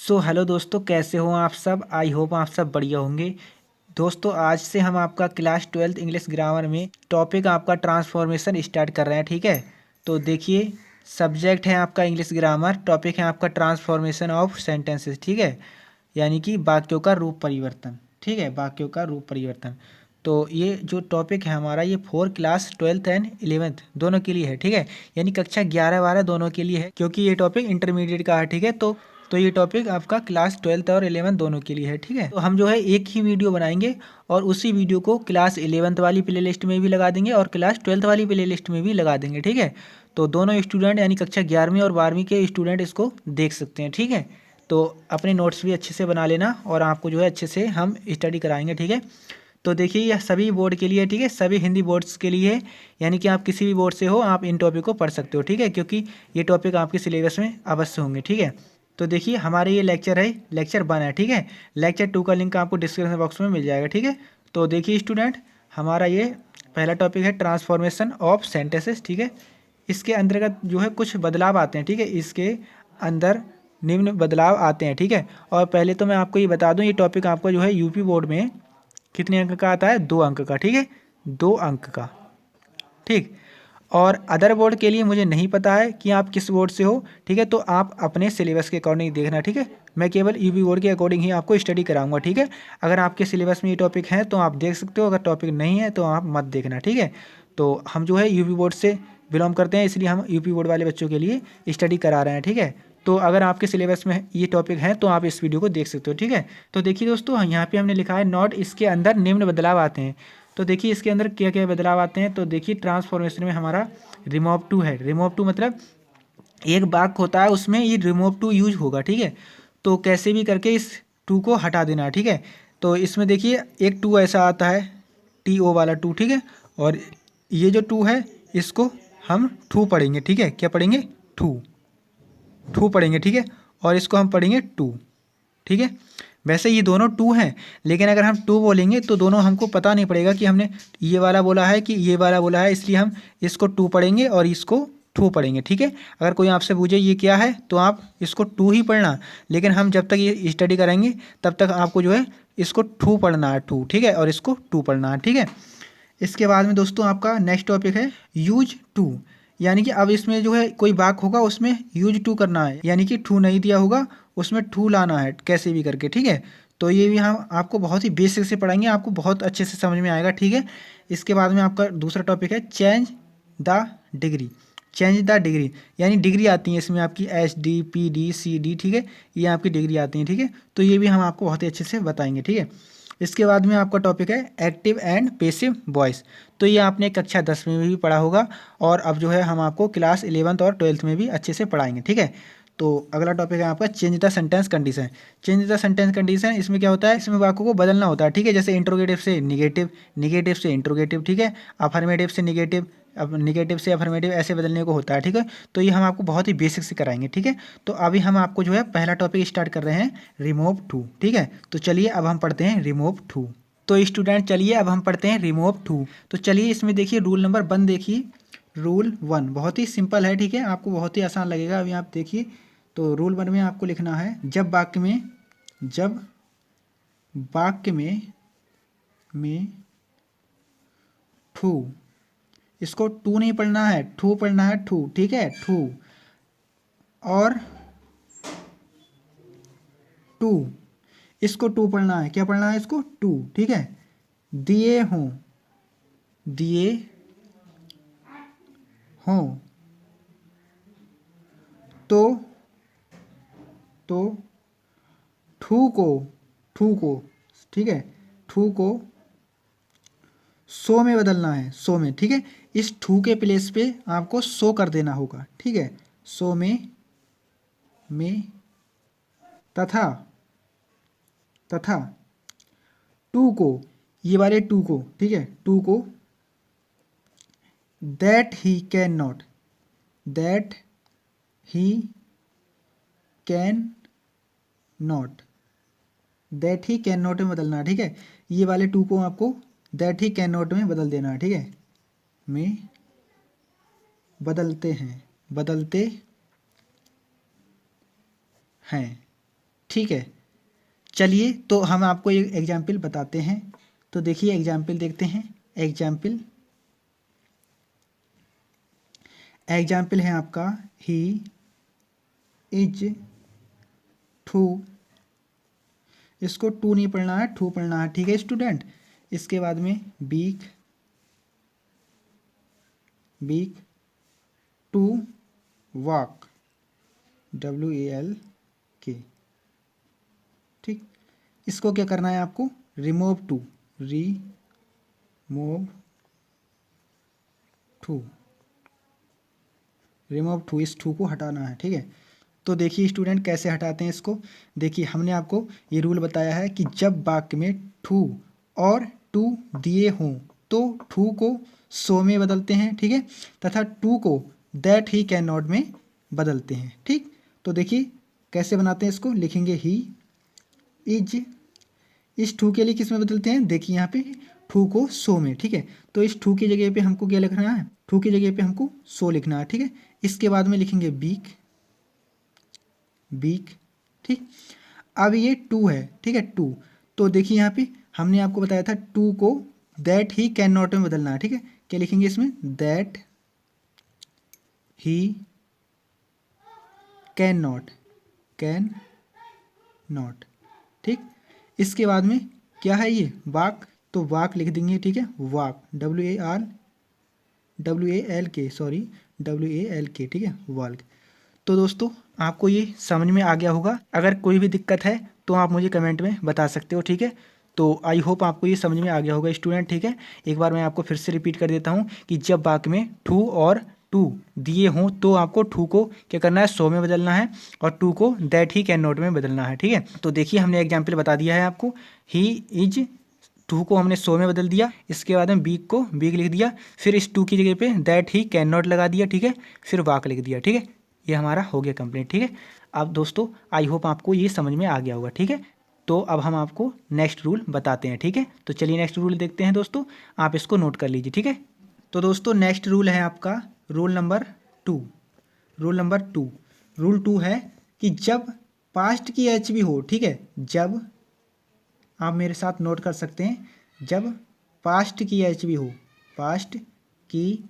Hello दोस्तों, कैसे हो आप सब। आई होप आप सब बढ़िया होंगे। दोस्तों, आज से हम आपका क्लास 12th इंग्लिश ग्रामर में टॉपिक आपका ट्रांसफॉर्मेशन स्टार्ट कर रहे हैं। ठीक है, तो देखिए, सब्जेक्ट है आपका इंग्लिश ग्रामर, टॉपिक है आपका ट्रांसफॉर्मेशन ऑफ सेंटेंसेस। ठीक है, यानी कि वाक्यों का रूप परिवर्तन। ठीक है, वाक्यों का रूप परिवर्तन। तो ये जो टॉपिक है हमारा, ये four class 12th and 11th दोनों के लिए है। ठीक है, यानी कक्षा 11-12 दोनों के लिए है, क्योंकि ये टॉपिक इंटरमीडिएट का है। ठीक है, तो ये टॉपिक आपका क्लास 12th और 11th दोनों के लिए है। ठीक है, तो हम जो है एक ही वीडियो बनाएंगे और उसी वीडियो को क्लास 11th वाली प्ले लिस्ट में भी लगा देंगे और क्लास 12th वाली प्ले लिस्ट में भी लगा देंगे। ठीक है, तो दोनों स्टूडेंट यानी कक्षा 11वीं और 12वीं के स्टूडेंट इसको देख सकते हैं। ठीक है, तो अपने नोट्स भी अच्छे से बना लेना और आपको जो है अच्छे से हम स्टडी कराएंगे। ठीक है, तो देखिए, यह सभी बोर्ड के लिए है। ठीक है, सभी हिंदी बोर्ड्स के लिए है, यानी कि आप किसी भी बोर्ड से हो आप इन टॉपिक को पढ़ सकते हो। ठीक है, क्योंकि ये टॉपिक आपके सिलेबस में अवश्य होंगे। ठीक है, तो देखिए, हमारे ये लेक्चर है, लेक्चर 1 है। ठीक है, लेक्चर 2 का लिंक आपको डिस्क्रिप्शन बॉक्स में मिल जाएगा। ठीक है, तो देखिए स्टूडेंट, हमारा ये पहला टॉपिक है ट्रांसफॉर्मेशन ऑफ सेंटेंसेस। ठीक है, इसके अंतर्गत जो है कुछ बदलाव आते हैं। ठीक है, इसके अंदर निम्न बदलाव आते हैं। ठीक है, और पहले तो मैं आपको ये बता दूं, ये टॉपिक आपको जो है यूपी बोर्ड में कितने अंक का आता है? 2 अंक का। ठीक है, 2 अंक का। ठीक, और अदर बोर्ड के लिए मुझे नहीं पता है कि आप किस बोर्ड से हो। ठीक है, तो आप अपने सिलेबस के अकॉर्डिंग देखना। ठीक है, मैं केवल यूपी बोर्ड के अकॉर्डिंग ही आपको स्टडी कराऊंगा। ठीक है, अगर आपके सिलेबस में ये टॉपिक है तो आप देख सकते हो, अगर टॉपिक नहीं है तो आप मत देखना। ठीक है, तो हम जो है यूपी बोर्ड से बिलोंग करते हैं, इसलिए हम यूपी बोर्ड वाले बच्चों के लिए स्टडी करा रहे हैं। ठीक है, तो अगर आपके सिलेबस में ये टॉपिक है तो आप इस वीडियो को देख सकते हो। ठीक है, तो देखिए दोस्तों, यहाँ पे हमने लिखा है नोट, इसके अंदर निम्न बदलाव आते हैं। तो देखिए इसके अंदर क्या क्या बदलाव आते हैं। तो देखिए, ट्रांसफॉर्मेशन में हमारा रिमूव टू है। रिमूव टू मतलब एक वाक्य होता है, उसमें ये रिमूव टू यूज होगा। ठीक है, तो कैसे भी करके इस टू को हटा देना है। ठीक है, तो इसमें देखिए एक टू ऐसा आता है, टी ओ वाला टू। ठीक है, और ये जो टू है इसको हम टू पढ़ेंगे। ठीक है, क्या पढ़ेंगे? टू। टू पढ़ेंगे। ठीक है, और इसको हम पढ़ेंगे टू। ठीक है, वैसे ये दोनों टू हैं, लेकिन अगर हम टू बोलेंगे तो दोनों हमको पता नहीं पड़ेगा कि हमने ये वाला बोला है कि ये वाला बोला है, इसलिए हम इसको टू पढ़ेंगे और इसको टू पढ़ेंगे। ठीक है, अगर कोई आपसे पूछे ये क्या है तो आप इसको टू ही पढ़ना, लेकिन हम जब तक ये स्टडी करेंगे तब तक आपको जो है इसको टू पढ़ना है, टू। ठीक है, और इसको टू पढ़ना है। ठीक है, इसके बाद में दोस्तों आपका नेक्स्ट टॉपिक है यूज टू, यानी कि अब इसमें जो है कोई वाक्य होगा उसमें यूज टू करना है, यानी कि टू नहीं दिया होगा उसमें टू लाना है कैसे भी करके। ठीक है, तो ये भी हम आपको बहुत ही बेसिक से पढ़ाएंगे, आपको बहुत अच्छे से समझ में आएगा। ठीक है, इसके बाद में आपका दूसरा टॉपिक है change the degree. Change the degree यानी डिग्री आती है इसमें आपकी SD, PD, CD। ठीक है, ये आपकी डिग्री आती है। ठीक है, तो ये भी हम आपको बहुत ही अच्छे से बताएंगे। ठीक है, इसके बाद में आपका टॉपिक है एक्टिव एंड पेसिव वॉइस। तो ये आपने कक्षा 10 में भी पढ़ा होगा और अब जो है हम आपको क्लास 11th और 12th में भी अच्छे से पढ़ाएंगे। ठीक है, तो अगला टॉपिक है आपका change the sentence condition. Change the sentence condition, इसमें क्या होता है? इसमें वाक्यों को बदलना होता है। ठीक है, जैसे इंट्रोगेटिव से निगेटिव, निगेटिव से इंट्रोगेटिव। ठीक है, अफर्मेटिव से निगेटिव, अब निगेटिव से अफर्मेटिव ऐसे बदलने को होता है। ठीक है, तो ये हम आपको बहुत ही बेसिक से कराएंगे। ठीक है, तो अभी हम आपको जो है पहला टॉपिक स्टार्ट कर रहे हैं, रिमूव टू। ठीक है, तो चलिए अब हम पढ़ते हैं रिमूव टू। तो स्टूडेंट चलिए अब हम पढ़ते हैं रिमूव टू। तो चलिए इसमें देखिए रूल नंबर 1 देखिए, रूल 1 बहुत ही सिंपल है। ठीक है, आपको बहुत ही आसान लगेगा। अभी आप देखिए, तो रूल 1 में आपको लिखना है, जब वाक्य में टू, इसको टू नहीं पढ़ना है, टू पढ़ना है, टू। ठीक है, टू और टू, इसको टू पढ़ना है। क्या पढ़ना है? इसको टू। ठीक है, दिए हों, दिए हों, तो ठू को, ठीक है, ठू को सो में बदलना है, सो में। ठीक है, इस ठू के प्लेस पे आपको सो कर देना होगा। ठीक है, सो में तथा टू को, ये वाले टू को, ठीक है, टू को that he can not, that he can not, that he can not में बदलना है। ठीक है, ये वाले टू को आपको दैट ही कैन नॉट में बदल देना है। ठीक है, में बदलते हैं, बदलते हैं। ठीक है। चलिए तो हम आपको एक एग्जाम्पल बताते हैं। तो देखिए एग्जाम्पल देखते हैं। एग्जाम्पल है आपका ही इज टू, इसको टू नहीं पढ़ना है, टू पढ़ना है, ठीक है स्टूडेंट। इसके बाद में वीक टू वॉक, WALK, ठीक। इसको क्या करना है आपको, रिमूव टू, इस टू को हटाना है, ठीक है। तो देखिए स्टूडेंट कैसे हटाते हैं इसको। देखिए हमने आपको ये रूल बताया है कि जब वाक्य में टू और टू दिए हों तो टू को सो में बदलते हैं, ठीक है, तथा टू को दैट ही कैन नॉट में बदलते हैं, ठीक। तो देखिए कैसे बनाते हैं इसको, लिखेंगे ही इज, इस टू के लिए किस में बदलते हैं, देखिए यहाँ पे टू को सो में, ठीक है। तो इस टू की जगह पे हमको क्या लिखना है, टू की जगह पे हमको सो लिखना है, ठीक है। इसके बाद में लिखेंगे वीक, ठीक। अब ये टू है, ठीक है, टू। तो देखिए यहाँ पे हमने आपको बताया था टू को दैट ही कैन नॉट में बदलना है, ठीक है। क्या लिखेंगे इसमें, दैट ही कैन नॉट, ठीक। इसके बाद में क्या है ये वाक, तो वाक लिख देंगे, ठीक है, वाक WALK, ठीक है, वाल्क। तो दोस्तों आपको ये समझ में आ गया होगा। अगर कोई भी दिक्कत है तो आप मुझे कमेंट में बता सकते हो, ठीक है। तो आई होप आपको ये समझ में आ गया होगा स्टूडेंट, ठीक है। एक बार मैं आपको फिर से रिपीट कर देता हूँ कि जब वाक्य में टू और टू दिए हों तो आपको टू को क्या करना है, सो में बदलना है, और टू को दैट ही कैन नॉट में बदलना है, ठीक है। तो देखिए हमने एग्जाम्पल बता दिया है आपको, ही इज, टू को हमने सो में बदल दिया, इसके बाद में वीक को वीक लिख दिया, फिर इस टू की जगह पे दैट ही कैन नॉट लगा दिया, ठीक है, फिर वाक लिख दिया, ठीक है। ये हमारा हो गया कंप्लीट, ठीक है। अब दोस्तों आई होप आपको ये समझ में आ गया होगा, ठीक है। तो अब हम आपको नेक्स्ट रूल बताते हैं, ठीक है। तो चलिए नेक्स्ट रूल देखते हैं दोस्तों, आप इसको नोट कर लीजिए, ठीक है। तो दोस्तों नेक्स्ट रूल है आपका rule number two. Rule two है कि जब पास्ट की HV हो, ठीक है, जब, आप मेरे साथ नोट कर सकते हैं, जब पास्ट की HV हो, पास्ट की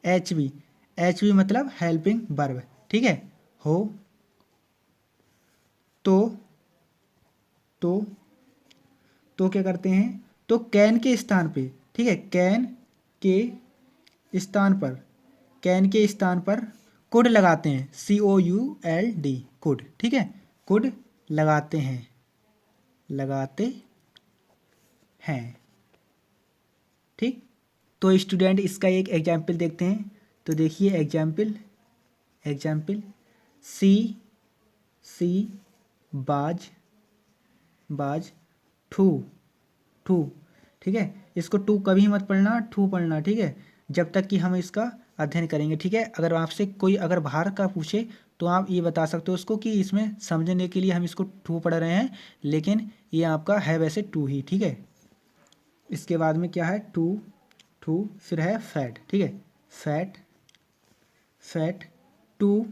HV मतलब हेल्पिंग वर्ब, ठीक है, हो तो क्या करते हैं, तो कैन के स्थान पे, ठीक है, कैन के स्थान पर कुड लगाते हैं, COULD, कुड, ठीक है, कुड लगाते हैं, ठीक। तो स्टूडेंट इसका एक एग्जाम्पल देखते हैं। तो देखिए एग्जाम्पल सी बाज टू, ठीक है। इसको टू कभी मत पढ़ना, टू पढ़ना, ठीक है, जब तक कि हम इसका अध्ययन करेंगे, ठीक है। अगर आपसे कोई अगर बाहर का पूछे तो आप ये बता सकते हो उसको कि इसमें समझने के लिए हम इसको टू पढ़ रहे हैं, लेकिन ये आपका है वैसे टू ही, ठीक है। इसके बाद में क्या है, टू, फिर है फैट, ठीक है, फैट टू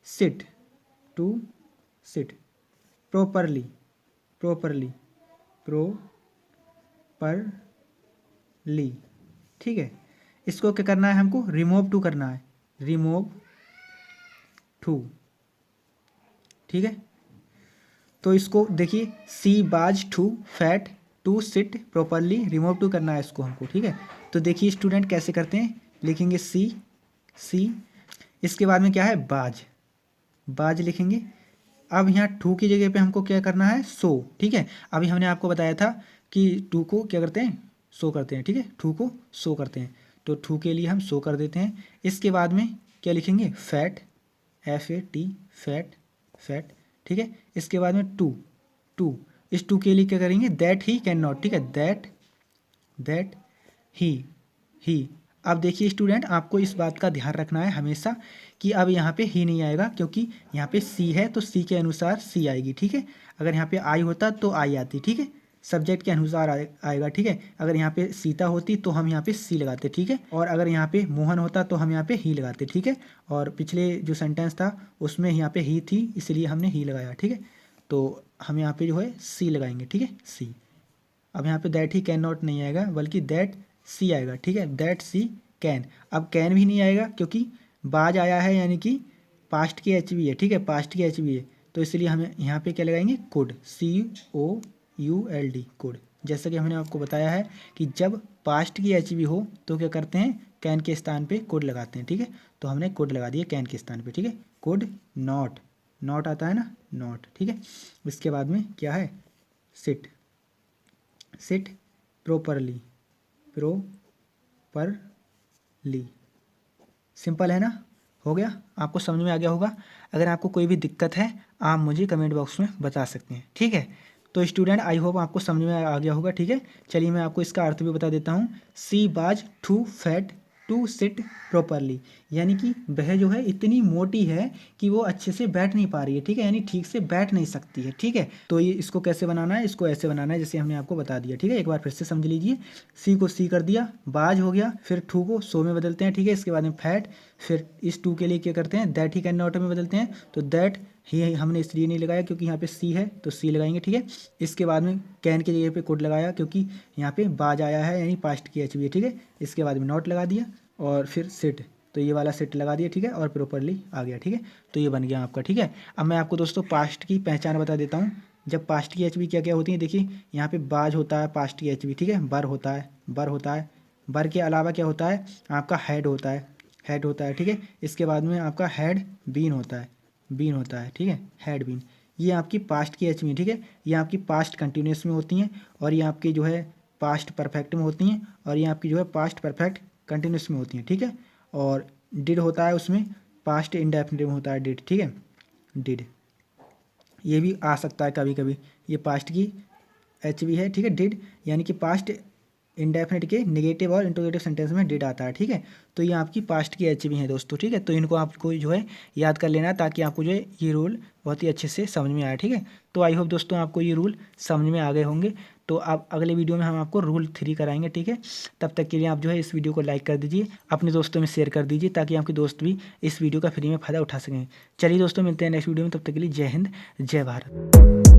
सिट प्रॉपरली, ठीक है। इसको क्या करना है, हमको रिमूव टू करना है, ठीक है। तो इसको देखिए सी बाज टू फैट टू सिट प्रॉपरली, रिमूव टू करना है इसको हमको, ठीक है। तो देखिए स्टूडेंट कैसे करते हैं, लिखेंगे सी, इसके बाद में क्या है, बाज लिखेंगे। अब यहाँ टू की जगह पे हमको क्या करना है, सो, ठीक है। अभी हमने आपको बताया था कि टू को क्या करते हैं, सो करते हैं, ठीक है, टू को सो करते हैं, तो टू के लिए हम सो कर देते हैं। इसके बाद में क्या लिखेंगे, फैट, FAT, फैट, ठीक है। इसके बाद में टू, इस टू के लिए क्या करेंगे, दैट ही कैन नॉट, ठीक है, दैट ही। अब देखिए स्टूडेंट आपको इस बात का ध्यान रखना है हमेशा कि अब यहाँ पे ही नहीं आएगा, क्योंकि यहाँ पे सी है तो सी के अनुसार सी आएगी, ठीक है। अगर यहाँ पे आई होता तो आई आती, ठीक है। सब्जेक्ट के अनुसार आएगा, ठीक है। अगर यहाँ पे सीता होती तो हम यहाँ पे सी लगाते, ठीक है। और अगर यहाँ पे मोहन होता तो हम यहाँ पे ही लगाते, ठीक है। और पिछले जो सेंटेंस था उसमें यहाँ पे ही थी, इसलिए हमने ही लगाया, ठीक है। तो हम यहाँ पे जो है सी लगाएंगे, ठीक है, सी। अब यहाँ पे दैट ही कैन नॉट नहीं आएगा, बल्कि दैट सी आएगा, ठीक है, दैट सी कैन। अब कैन भी नहीं आएगा क्योंकि बाज आया है, यानी कि पास्ट की एच बी है, ठीक है, पास्ट की एच बी है। तो इसलिए हमें यहाँ पे क्या लगाएंगे, कुड, COULD, कुड। जैसा कि हमने आपको बताया है कि जब पास्ट की एच बी हो तो क्या करते हैं, कैन के स्थान पे कुड लगाते हैं, ठीक है। तो हमने कुड लगा दिया कैन के स्थान पे, ठीक है। कुड नॉट, नॉट आता है ना, नॉट, ठीक है। इसके बाद में क्या है, sit, sit properly, properly. Simple है ना, हो गया, आपको समझ में आ गया होगा। अगर आपको कोई भी दिक्कत है आप मुझे कमेंट बॉक्स में बता सकते हैं, ठीक है। तो स्टूडेंट आई होप आपको समझ में आ गया होगा, ठीक है। चलिए मैं आपको इसका अर्थ भी बता देता हूँ। सी बाज टू फैट टू सिट प्रॉपरली, यानी कि वह जो है इतनी मोटी है कि वो अच्छे से बैठ नहीं पा रही है, ठीक है, यानी ठीक से बैठ नहीं सकती है, ठीक है। तो ये इसको कैसे बनाना है, इसको ऐसे बनाना है जैसे हमने आपको बता दिया, ठीक है। एक बार फिर से समझ लीजिए, सी को सी कर दिया, बाज हो गया, फिर टू को सो में बदलते हैं, ठीक है। इसके बाद में फैट, फिर इस टू के लिए क्या करते हैं, दैट ही कैन नॉट में बदलते हैं। तो दैट ही हमने इसलिए नहीं लगाया क्योंकि यहाँ पे सी है तो सी लगाएंगे, ठीक है। इसके बाद में कैन की जगह पे कोड लगाया क्योंकि यहाँ पे बाज आया है, यानी पास्ट की एच बी है, ठीक है। इसके बाद में नॉट लगा दिया और फिर सिट, तो ये वाला सिट लगा दिया, ठीक है, और प्रॉपरली आ गया, ठीक है। तो ये बन गया आपका, ठीक है। अब मैं आपको दोस्तों पास्ट की पहचान बता देता हूँ। जब पास्ट की एच बी क्या क्या होती है, देखिए यहाँ पे बाज होता है पास्ट की एच बी, ठीक है। बर होता है, बर होता है, बर के अलावा क्या होता है, आपका हेड होता है, हेड होता है, ठीक है। इसके बाद में आपका हेड बीन होता है, बीन होता है, ठीक है, हेड बीन। ये आपकी पास्ट की एच बी, ठीक है। ये आपकी पास्ट कंटिन्यूस में होती हैं और ये आपकी जो है पास्ट परफेक्ट में होती हैं और ये आपकी जो है पास्ट परफेक्ट कंटिन्यूस में होती हैं, ठीक है। और डिड होता है उसमें, पास्ट इंडेफिनिट में होता है डिड, ठीक है, डिड। ये भी आ सकता है कभी कभी, ये पास्ट की एच बी है, ठीक है, डिड, यानी कि पास्ट इंडेफिनिट के नेगेटिव और इंटरोगेटिव सेंटेंस में डिड आता है, ठीक है। तो ये आपकी पास्ट की एच बी है दोस्तों, ठीक है। तो इनको आपको जो है याद कर लेना ताकि आपको जो है ये रूल बहुत ही अच्छे से समझ में आए, ठीक है। तो आई होप दोस्तों आपको ये रूल समझ में आ गए होंगे। तो अब अगले वीडियो में हम आपको रूल 3 कराएंगे, ठीक है। तब तक के लिए आप जो है इस वीडियो को लाइक कर दीजिए, अपने दोस्तों में शेयर कर दीजिए ताकि आपके दोस्त भी इस वीडियो का फ्री में फ़ायदा उठा सकें। चलिए दोस्तों मिलते हैं नेक्स्ट वीडियो में, तब तक के लिए जय हिंद, जय भारत।